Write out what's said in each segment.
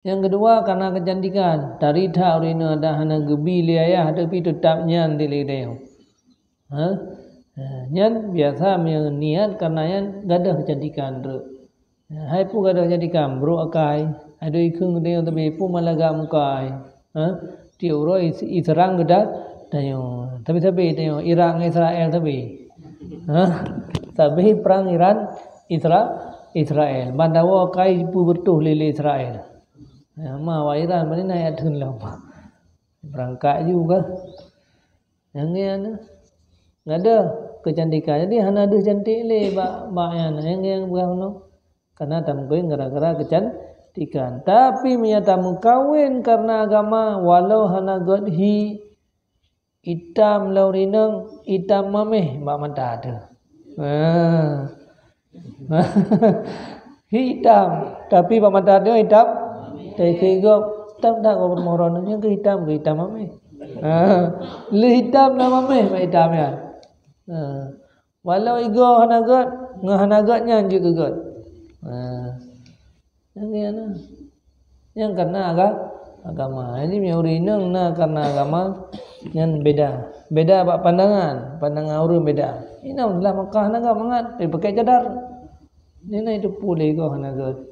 Yang kedua karena kecantikan. Tarita urina dah hana gebi liayah tapi tetap nyan dilideo. Nyan biasa niat karena yan gadah kecantikan tu. Hai pu gadah kecantikan bro akai. Ada ikung dia tapi pu malaga mukai. Tiuro iserang gadah tayo. Tapi tayo Iran Israel tapi. Tapi perang Iran Israel. Bandawa kai pu bertuh lele Israel. Ma wa Iran mana naik adun lah. Berangkat juga. Yang ni ana. Ada kecantikan. Jadi hana ada cantik le bak yang berano. Karena tamu kawin gara-gara kecantikan. Tapi punya tamu kawin karena agama walau hana godhi hitam laurinang hitam mameh bak mata ada. Hitam tapi bak mata ada hitam. Tapi kegop tak kau bermoronnya ke hitam mameh. Le hitam nama mameh hitam ya. Walau ego hanagat ngahanagatnya juga god. Yang karena agama. Ini miurinang na karena agama yang beda bak pandangan orang beda. Ini adalah Makkah naga mangat pakai cadar. Ini itu pule ego hanagat.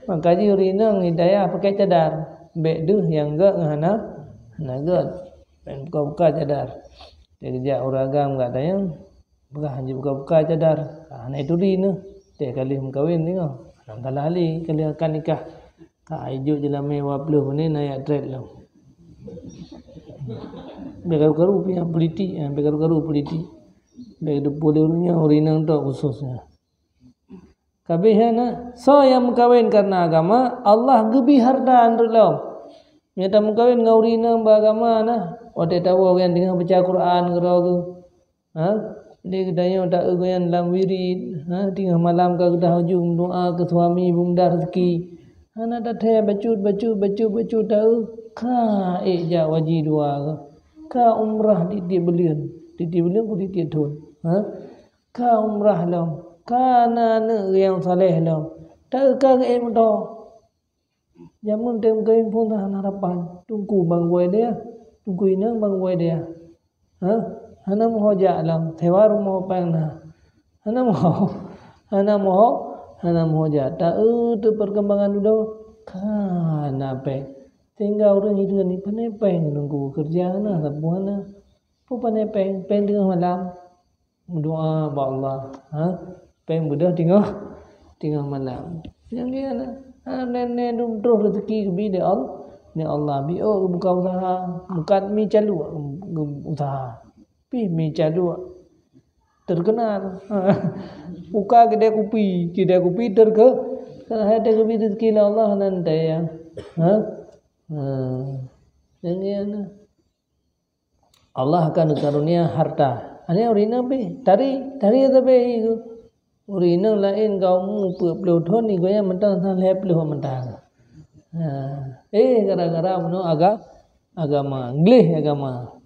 Makanya urinang hidayah pakai cadar. Beduh yang gak ngahana hanagat. Buka-buka cadar. Dia kerja orang agam kat tayang. Bukan hanya buka-buka cadar. Anak itu rina. Dia kali mengkawin tengok. Alhamdulillah ali kali akan nikah. Hijuk je lah mewah peluh ni naik trade lah. Bergaru-garu punya politik. Bergaru-garu politik. Boleh-bolehnya urinang tu khususnya. Kabehana. So yang mengkawin karena agama. Allah gebi harta andrulaw. Nyata mengkawin ngaurinang beragama nah. Waktu tahu orang tengah baca Quran kerau tu. Dia katanya tak orang dalam wirid. Tengah malam ke dah hujung doa ke suami bunda rezeki. Nak dah bacut tahu. Ka ja wajib dua ke. Ka umrah di belian. Di belian pun di tun. Ka umrah lam. Ka nak yang saleh lam. Tak ka em dah. Jamun tem kain pun tahan harapan. Tunggu bang boy dia. Tunggu inang bang boy dia. Hana mau jalan. Tewar mau pernah. Hana mau jalan. Tak tu perkembangan udah. Kan apa? Tinggal orang hidup ni penepeng nunggu kerja na sabuana. Pu penepeng tengah malam. Doa ba Allah. Peng budak tengah malam. Yang dia na. Nenek terus rezeki kebi dia Allah. Ni Allah bio buka usaha, bukan mi calu usaha. Pi mi calu terkenal. Buka kedai kopi ada kopi rezeki Allah nanti ya. Yang Allah akan karunia harta. Ani urina be, tari ada be itu. Urina lain kaum peluk ni goya mentang san lep peluk mentang. Gara-gara agama, English agama.